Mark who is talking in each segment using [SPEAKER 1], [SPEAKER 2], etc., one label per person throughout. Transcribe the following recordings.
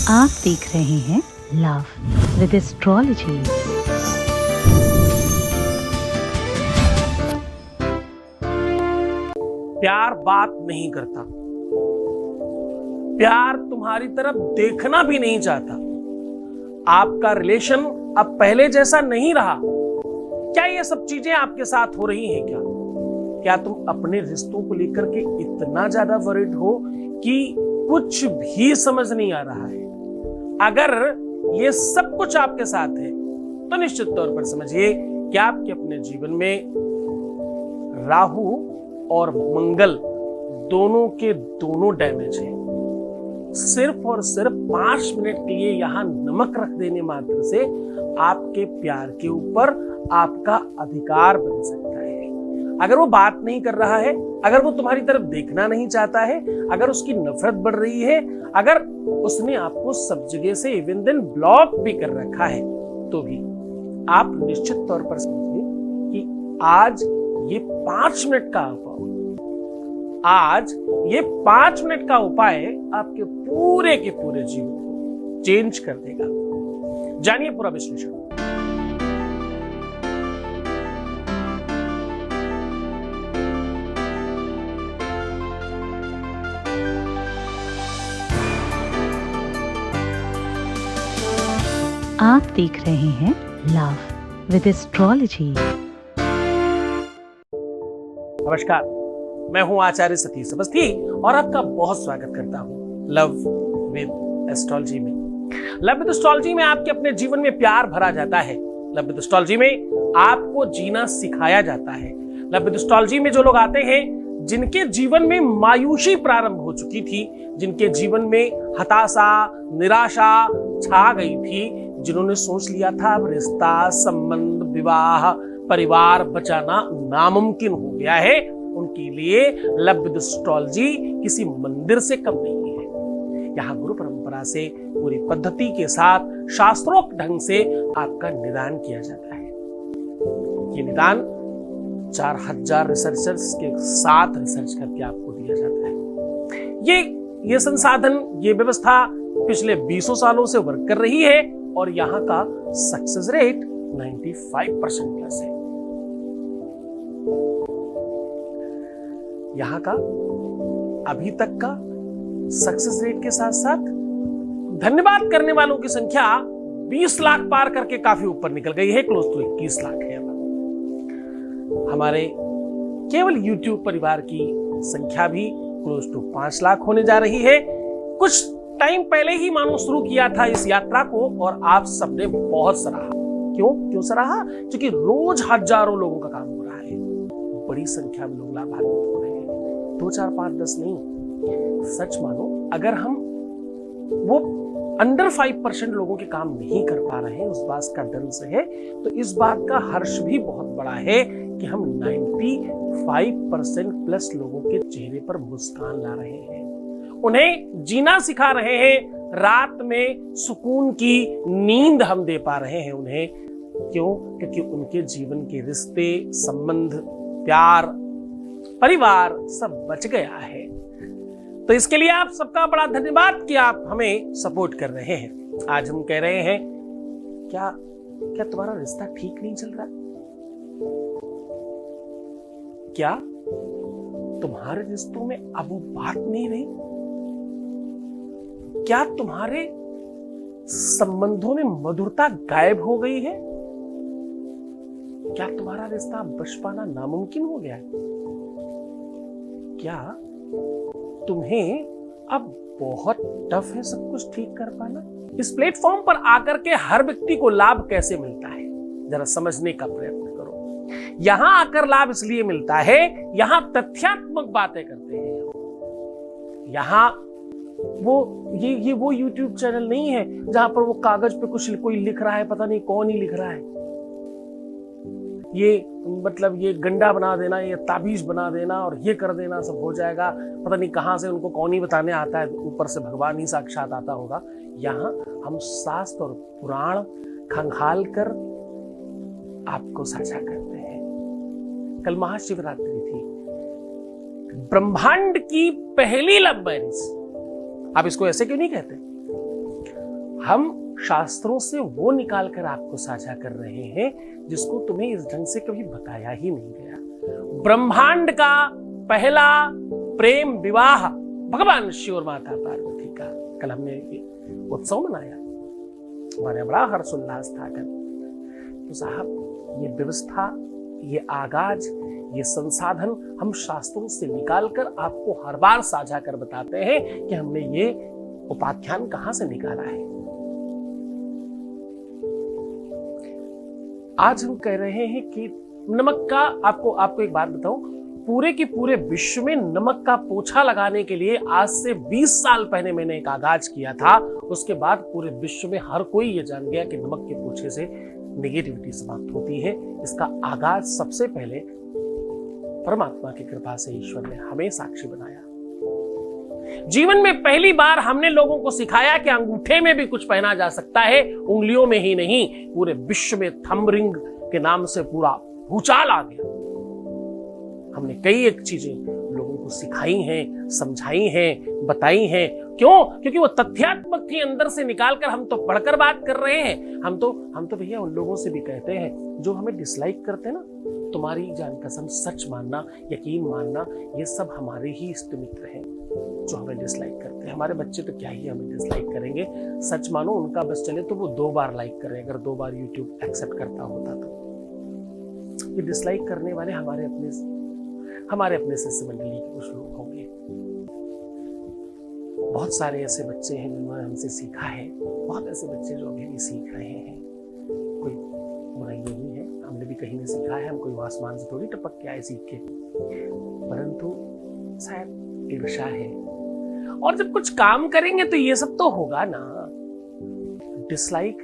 [SPEAKER 1] आप देख रहे हैं लव विद एस्ट्रोलॉजी।
[SPEAKER 2] प्यार बात नहीं करता, प्यार तुम्हारी तरफ देखना भी नहीं चाहता। आपका रिलेशन अब पहले जैसा नहीं रहा। क्या ये सब चीजें आपके साथ हो रही हैं? क्या तुम अपने रिश्तों को लेकर के इतना ज्यादा वरीड हो कि कुछ भी समझ नहीं आ रहा है? अगर ये सब कुछ आपके साथ है तो निश्चित तौर पर समझिए कि आपके अपने जीवन में राहु और मंगल दोनों के दोनों डैमेज हैं। सिर्फ और सिर्फ 5 मिनट के लिए यहां नमक रख देने मात्र से आपके प्यार के ऊपर आपका अधिकार बन सकता है। अगर वो बात नहीं कर रहा है, अगर वो तुम्हारी तरफ देखना नहीं चाहता है, अगर उसकी नफरत बढ़ रही है, अगर उसने आपको सब जगह से इवन दिन ब्लॉक भी कर रखा है, तो भी आप निश्चित तौर पर समझिए कि आज ये 5 मिनट का उपाय आपके पूरे के पूरे जीवन को चेंज कर देगा। जानिए पूरा विश्लेषण।
[SPEAKER 1] आप देख रहे हैं लव विद एस्ट्रोलॉजी।
[SPEAKER 2] नमस्कार, मैं हूं आचार्य सतीश अवस्थी और आपका बहुत स्वागत करता हूं लव विद एस्ट्रोलॉजी में। लव विद एस्ट्रोलॉजी में आपके अपने जीवन में प्यार भरा जाता है। लव विद एस्ट्रोलॉजी में आपको जीना सिखाया जाता है। लव विद एस्ट्रोलॉजी में जो लोग आते हैं, जिनके जीवन में मायूसी प्रारंभ हो चुकी थी, जिनके जीवन में हताशा, निराशा छा गई थी, जिन्होंने सोच लिया था अब रिश्ता, संबंध, विवाह, परिवार बचाना नामुमकिन हो गया है, उनके लिए लव विद एस्ट्रोलॉजी किसी मंदिर से कम नहीं है। यहाँ गुरु परंपरा से पूरी पद्धति के साथ शास्त्रोक्त ढंग से आपका निदान किया जाता है। ये निदान 4000 रिसर्चर्स के साथ रिसर्च करके आपको दिया जाता है। ये संसाधन, ये व्यवस्था पिछले 20 सालों से वर्क कर रही है और यहाँ का सक्सेस रेट 95% प्लस है। यहाँ का अभी तक का सक्सेस रेट के साथ साथ धन्यवाद करने वालों की संख्या 20 लाख पार करके काफी ऊपर निकल गई है, क्लोज टू 21 लाख है। हमारे केवल YouTube परिवार की संख्या भी क्लोज टू 5 लाख होने जा रही है। कुछ टाइम पहले ही मानो शुरू किया था इस यात्रा को और आप सबने बहुत सराहा। क्यों सराहा? क्योंकि रोज हजारों लोगों का काम हो रहा है, बड़ी संख्या में लोग लाभान्वित हो रहे हैं। 2, 4, 5, 10 नहीं, सच मानो अगर हम वो अंडर 5% लोगों के काम नहीं कर पा रहे हैं, उस बात का डर से है, तो इस बात का हर्ष भी बहुत बड़ा है कि हम 95% प्लस लोगों के चेहरे पर मुस्कान ला रहे हैं, उन्हें जीना सिखा रहे हैं, रात में सुकून की नींद हम दे पा रहे हैं उन्हें। क्यों? क्योंकि उनके जीवन के रिश्ते, संबंध, प्यार, परिवार सब बच गया है। तो इसके लिए आप सबका बड़ा धन्यवाद कि आप हमें सपोर्ट कर रहे हैं। आज हम कह रहे हैं, क्या तुम्हारा रिश्ता ठीक नहीं चल रहा? क्या तुम्हारे रिश्तों में अब वो बात नहीं रही? क्या तुम्हारे संबंधों में मधुरता गायब हो गई है? क्या तुम्हारा रिश्ता बच पाना नामुमकिन हो गया है? क्या तुम्हें अब बहुत टफ है सब कुछ ठीक कर पाना? इस प्लेटफॉर्म पर आकर के हर व्यक्ति को लाभ कैसे मिलता है, जरा समझने का प्रयत्न करो। यहां आकर लाभ इसलिए मिलता है, यहां तथ्यात्मक बातें करते हैं। यहां वो YouTube चैनल नहीं है जहां पर वो कागज पे कुछ कोई लिख रहा है, पता नहीं कौन ही लिख रहा है। ये गंडा बना देना, ये ताबीज बना देना और ये कर देना, सब हो जाएगा। पता नहीं कहां से उनको कौन ही बताने आता है, ऊपर से भगवान ही साक्षात आता होगा। यहाँ हम शास्त्र और पुराण खंगाल कर आपको साझा करते हैं। कल महाशिवरात्रि थी, ब्रह्मांड की पहली लव मैरिज। आप इसको ऐसे क्यों नहीं कहते? हम शास्त्रों से वो निकाल कर आपको साझा कर रहे हैं जिसको तुम्हें इस ढंग से कभी बताया ही नहीं गया। ब्रह्मांड का पहला प्रेम विवाह भगवान शिव और माता पार्वती का कल हमने उत्सव मनाया, हमारे बड़ा हर्षोल्लास था कल। तो साहब ये व्यवस्था, ये आगाज, ये संसाधन हम शास्त्रों से निकालकर आपको हर बार साझा कर बताते हैं कि हमने ये उपाख्यान कहां से निकाला है। आज हम कह रहे हैं कि नमक का आपको एक बात बताऊं, पूरे के पूरे विश्व में नमक का पोछा लगाने के लिए आज से 20 साल पहले मैंने एक आगाज किया था। उसके बाद पूरे विश्व में हर कोई ये जान गया कि नमक के पोछे से नेगेटिविटी समाप्त होती है। इसका आगाज सबसे पहले परमात्मा की कृपा से ईश्वर ने हमें साक्षी बनाया। जीवन में पहली बार हमने लोगों को सिखाया कि अंगूठे में भी कुछ पहना जा सकता है, उंगलियों में ही नहीं। पूरे विश्व में थंब रिंग के नाम से पूरा भूचाल आ गया। हमने कई एक चीजें लोगों को सिखाई हैं, समझाई हैं, बताई हैं। क्यों? क्योंकि वो तथ्यात्मक थी, अंदर से निकालकर हम तो पढ़कर बात कर रहे हैं। हम तो भैया उन लोगों से भी कहते हैं जो हमें डिसलाइक करते हैं ना, तुम्हारी जान कसम सच मानना, यकीन मानना, ये सब हमारे ही इष्ट मित्र हैं जो हमें डिसलाइक करते हैं। हमारे बच्चे तो क्या ही हमें डिसलाइक करेंगे, सच मानो उनका बस चले तो वो 2 बार लाइक करें, अगर 2 बार यूट्यूब एक्सेप्ट करता होता तो। ये डिसलाइक करने वाले हमारे अपने शिष्य मंडली के कुछ लोग होंगे। बहुत सारे ऐसे बच्चे हैं जिन्होंने हमसे सीखा है, बहुत ऐसे बच्चे जो अभी भी सीख रहे हैं। कोई बुराई नहीं है, हमने भी कहीं नहीं सीखा है, हम कोई आसमान से थोड़ी टपक के आए सीख के, परंतु शायद ईर्ष्या है। और जब कुछ काम करेंगे तो ये सब तो होगा ना। डिसलाइक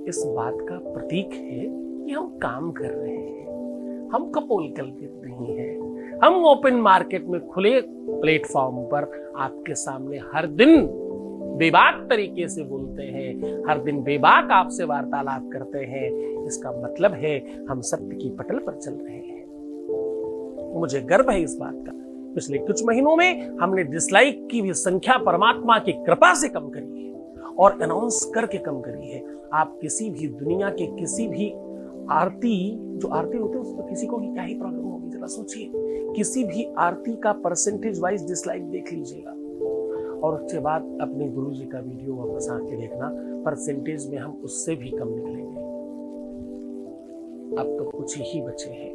[SPEAKER 2] इस बात का प्रतीक है कि हम काम कर रहे हैं, हम कपोल कल्पित नहीं है। हम ओपन मार्केट में खुले प्लेटफॉर्म पर आपके सामने हर दिन बेबाक तरीके से बोलते हैं, हर दिन बेबाक आपसे वार्तालाप करते हैं। इसका मतलब है हम सत्य की पटल पर चल रहे हैं। मुझे गर्व है इस बात का। पिछले कुछ महीनों में हमने डिसलाइक की भी संख्या परमात्मा की कृपा से कम करी है और अनाउंस करके कम करी है। आप किसी भी दुनिया के किसी भी आरती होते हैं उसमें किसी को भी क्या ही प्रॉब्लम होगी, जरा सोचिए। किसी भी आरती का परसेंटेज वाइज डिसलाइक देख लीजिएगा और उसके बाद अपने गुरु जी का वीडियो वापस आके देखना, परसेंटेज में हम उससे भी कम निकलेंगे। अब तो कुछ ही बचे हैं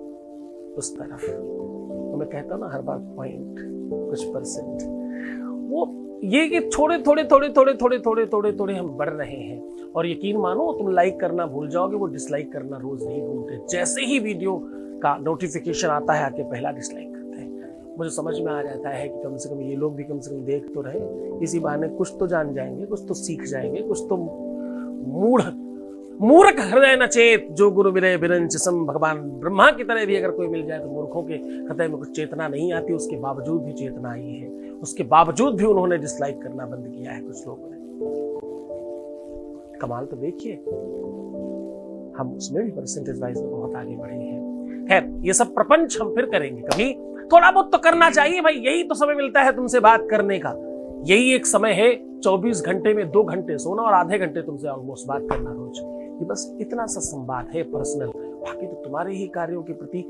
[SPEAKER 2] उस तरफ। तो मैं कहता हूं ना हर बार पॉइंट कुछ परसेंट, वो ये कि थोड़े हम बढ़ रहे हैं। और यकीन मानो तुम लाइक करना भूल जाओगे, वो डिसलाइक करना रोज नहीं भूलते। जैसे ही वीडियो का नोटिफिकेशन आता है आके पहला डिसलाइक करते हैं। मुझे समझ में आ जाता है कि कम से कम ये लोग भी कम से कम देख तो रहे, इसी बहाने कुछ तो जान जाएंगे, कुछ तो सीख जाएंगे, कुछ तो मूर्ख हृदय न चेत जो गुरु विनय बिरंच सम। भगवान ब्रह्मा की तरह भी अगर कोई मिल जाए तो मूर्खों के हृदय में कुछ चेतना नहीं आती, उसके बावजूद भी चेतना आई है, उसके बावजूद भी उन्होंने डिसलाइक करना बंद किया है कुछ लोगों ने। कमाल तो देखिए, हम उसमें भी परसेंटेज वाइज में बहुत आगे बढ़े हैं। खैर ये सब प्रपंच हम फिर करेंगे कभी, थोड़ा बहुत तो करना चाहिए भाई। यही तो समय मिलता है तुमसे बात करने का, यही एक समय है 24 घंटे में 2 घंटे सोना और आधे घंटे तुमसे ऑलमोस्ट बात करना रोज। ये बस इतना सा संवाद है पर्सनल, बाकी तो तुम्हारे ही कार्यों के प्रति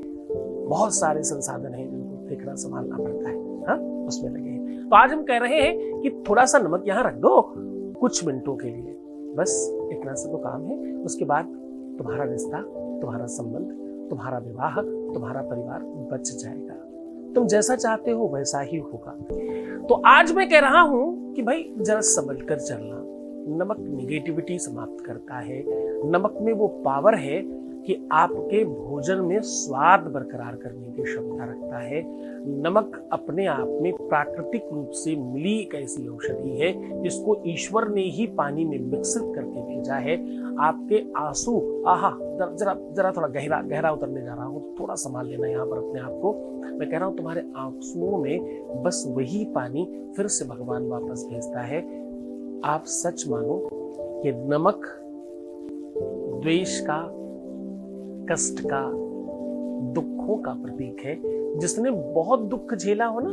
[SPEAKER 2] बहुत सारे संसाधन हैं जिनको देखना संभालना पड़ता है। हाँ, उसमें लगे हैं। तो आज हम कह रहे हैं कि थोड़ा सा नमक यहाँ रख दो कुछ मिनटों के लिए, बस इतना सा तो काम है। उसके बाद तुम्हारा रिश्ता, तुम्हारा संबंध, तुम्हारा विवाह, तुम्हारा परिवार बच जाएगा। तुम जैसा चाहते हो वैसा ही होगा। तो आज मैं कह रहा हूं कि भाई जरा संभल कर चलना। नमक निगेटिविटी समाप्त करता है। नमक में वो पावर है कि आपके भोजन में स्वाद बरकरार करने की क्षमता रखता है। नमक अपने आप में प्राकृतिक रूप से मिली एक ऐसी औषधि है जिसको ईश्वर ने ही पानी में मिक्सित करके भेजा है। आपके आंसू, जरा थोड़ा गहरा उतरने जा रहा हूं, थोड़ा संभाल लेना यहाँ पर अपने आप को। मैं कह रहा हूं तुम्हारे आंसुओं में बस वही पानी फिर से भगवान वापस भेजता है। आप सच मानो कि नमक द्वेष का, कष्ट का, दुखों का प्रतीक है। जिसने बहुत दुख झेला हो ना,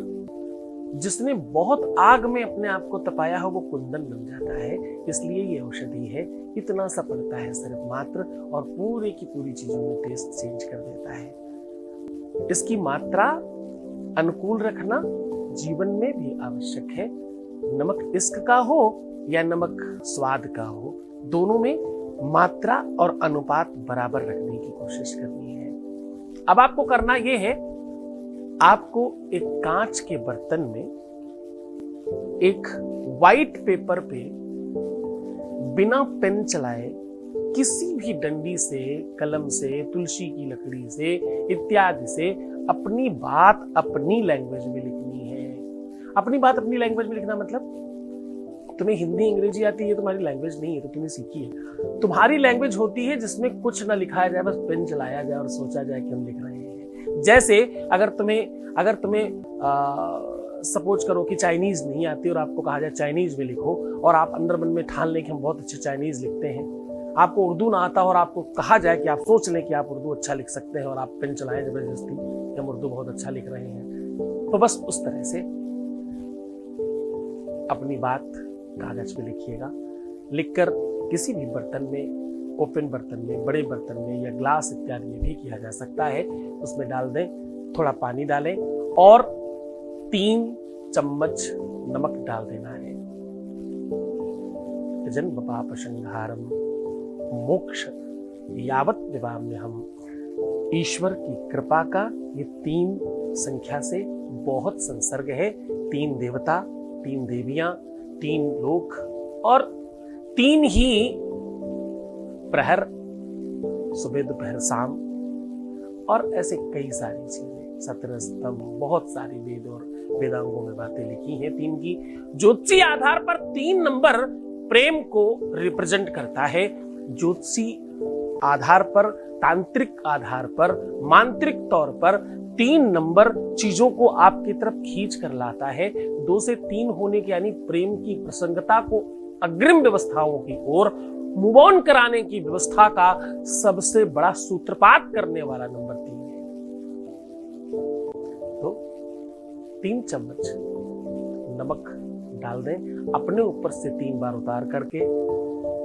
[SPEAKER 2] जिसने बहुत आग में अपने आप को तपाया हो वो कुंदन बन जाता है। इसलिए ये औषधि है, इतना सा पड़ता है सिर्फ मात्र, और पूरे की पूरी चीजों में टेस्ट चेंज कर देता है। इसकी मात्रा अनुकूल रखना जीवन में भी आवश्यक है। नमक इश्क का हो या नमक स्वाद का हो, दोनों में मात्रा और अनुपात बराबर रखने की कोशिश करनी है। अब आपको करना यह है, आपको एक कांच के बर्तन में एक वाइट पेपर पे बिना पेन चलाए किसी भी डंडी से, कलम से, तुलसी की लकड़ी से इत्यादि से अपनी बात अपनी लैंग्वेज में लिखनी है। अपनी बात अपनी लैंग्वेज में लिखना मतलब तुम्हें हिंदी अंग्रेजी आती है, तुम्हारी लैंग्वेज नहीं है तो तुमने सीखी है। तुम्हारी लैंग्वेज होती है जिसमें कुछ ना लिखाया जाए, बस पेन चलाया जाए और सोचा जाए कि हम लिख रहे हैं। जैसे अगर तुम्हें सपोज करो कि चाइनीज नहीं आती और आपको कहा जाए चाइनीज में लिखो, और आप अंदर मन में ठान लें कि हम बहुत अच्छे चाइनीज लिखते हैं। आपको उर्दू ना आता और आपको कहा जाए कि आप सोच लें कि आप उर्दू अच्छा लिख सकते हैं, और आप पेन चलाएं जबरदस्ती कि हम उर्दू बहुत अच्छा लिख रहे हैं। तो बस उस तरह से अपनी बात कागज पे लिखिएगा। लिखकर किसी भी बर्तन में, ओपन बर्तन में, बड़े बर्तन में या ग्लास इत्यादि में भी किया जा सकता है, उसमें डाल दें, थोड़ा पानी डालें और 3 चम्मच नमक डाल देना है। जन्म पाप संहारम मोक्ष यावत विवाह में हम ईश्वर की कृपा का ये 3 संख्या से बहुत संसर्ग है। 3 देवता, 3 देवियां, 3 लोक और 3 ही प्रहर, सुबह दोपहर शाम, और ऐसे कई सारी चीजें, 17 स्तंभ, बहुत सारी वेद और वेदांगों में बातें लिखी हैं 3 की। ज्योतिषी आधार पर 3 नंबर प्रेम को रिप्रेजेंट करता है। ज्योतिषी आधार पर, तांत्रिक आधार पर, मांत्रिक तौर पर 3 नंबर चीजों को आपकी तरफ खींच कर लाता है। 2 से 3 होने के यानी प्रेम की प्रसंगता को अग्रिम व्यवस्थाओं की ओर मूव ऑन कराने की व्यवस्था का सबसे बड़ा सूत्रपात करने वाला नंबर 3 है। तो 3 चम्मच नमक डाल दें, अपने ऊपर से 3 बार उतार करके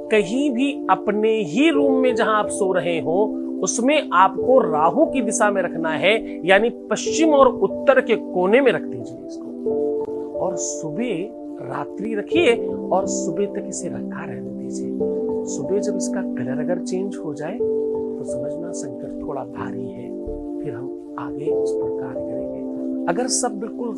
[SPEAKER 2] कहीं भी अपने ही रूम में जहां आप सो रहे हो उसमें आपको राहु की दिशा में रखना है, यानी पश्चिम और उत्तर के कोने में रख दीजिए इसको, और सुबह रात्रि रखिए और सुबह तक इसे रखा रहने दीजिए। सुबह जब इसका कलर अगर चेंज हो जाए तो समझना संकट थोड़ा भारी है, फिर हम आगे उस पर कार्य करेंगे। अगर सब बिल्कुल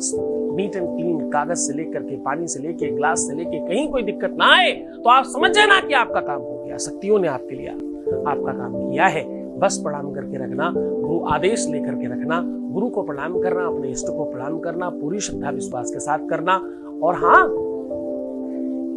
[SPEAKER 2] नीट एंड क्लीन, कागज से लेकर के, पानी से लेके, ग्लास से लेके कहीं कोई दिक्कत ना आए तो आप समझ जाना कि आपका काम हो गया। शक्तियों ने आपके लिए आपका काम किया है। बस प्रणाम करके रखना, गुरु आदेश लेकर के रखना, गुरु को प्रणाम करना, अपने इष्ट को प्रणाम करना, पूरी श्रद्धा विश्वास के साथ करना। और हाँ,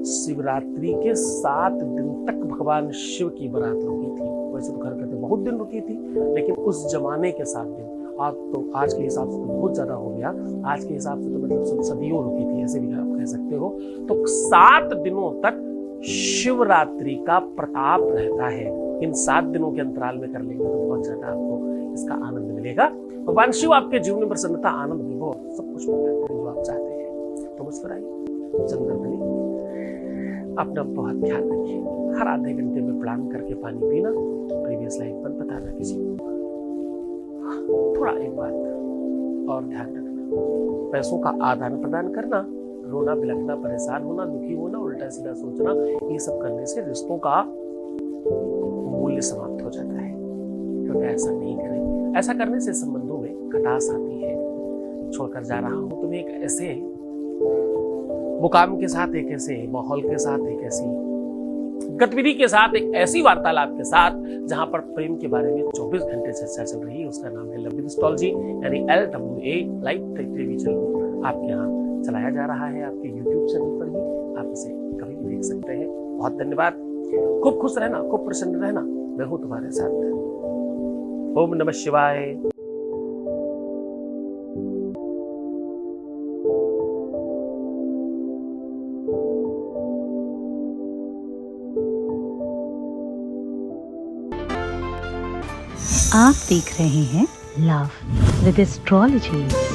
[SPEAKER 2] शिवरात्रि के 7 दिन तक भगवान शिव की बारात रुकी थी। वैसे तो घर पे बहुत दिन रुकी थी, लेकिन उस जमाने के 7 दिन, आप तो आज के हिसाब से तो बहुत ज्यादा हो गया, आज के हिसाब से तो मतलब सदियों रुकी थी, ऐसे भी आप कह सकते हो। तो 7 दिनों तक शिवरात्रि का प्रताप रहता है। इन 7 दिनों के अंतराल में कर लेंगे तो बहुत ज्यादा आपको इसका आनंद मिलेगा। भगवान शिव आपके जीवन में प्रसन्नता, आनंद, विभव सब कुछ मिलता है जो आप चाहते हैं। तो मुस्कुराइए, चंद्रधनी, अपना बहुत ख्याल रखिए। हर आधे घंटे में प्रणाम करके पानी पीना, प्रीवियस लाइफ पर बताना किसी को। थोड़ा एक बात और ध्यान रखना, पैसों का आदान प्रदान करना, रोना बिलखना, परेशान होना, दुखी होना, उल्टा सीधा सोचना, ये सब करने से रिश्तों का मूल्य समाप्त हो जाता है। क्योंकि ऐसा नहीं करें, ऐसा करने से संबंधों में खटास आती है। छोड़कर जा रहा हूं तुम्हें एक ऐसे मुकाम के साथ, एक ऐसे माहौल के साथ, एक ऐसी गतिविधि के साथ, एक ऐसी वार्तालाप के साथ जहां पर प्रेम के बारे में 24 घंटे चर्चा चल रही है। उसका नाम है लव विद एस्ट्रोलॉजी, यानी LWA लाइव टेलीविजन आपके यहाँ चलाया जा रहा है, आपके YouTube चैनल पर ही आप इसे कभी भी देख सकते हैं। बहुत धन्यवाद। खूब खुश रहना, खूब प्रसन्न रहना, मैं हूं तुम्हारे साथ। ओम नमः शिवाय।
[SPEAKER 1] आप देख रहे हैं लव विद एस्ट्रोलॉजी।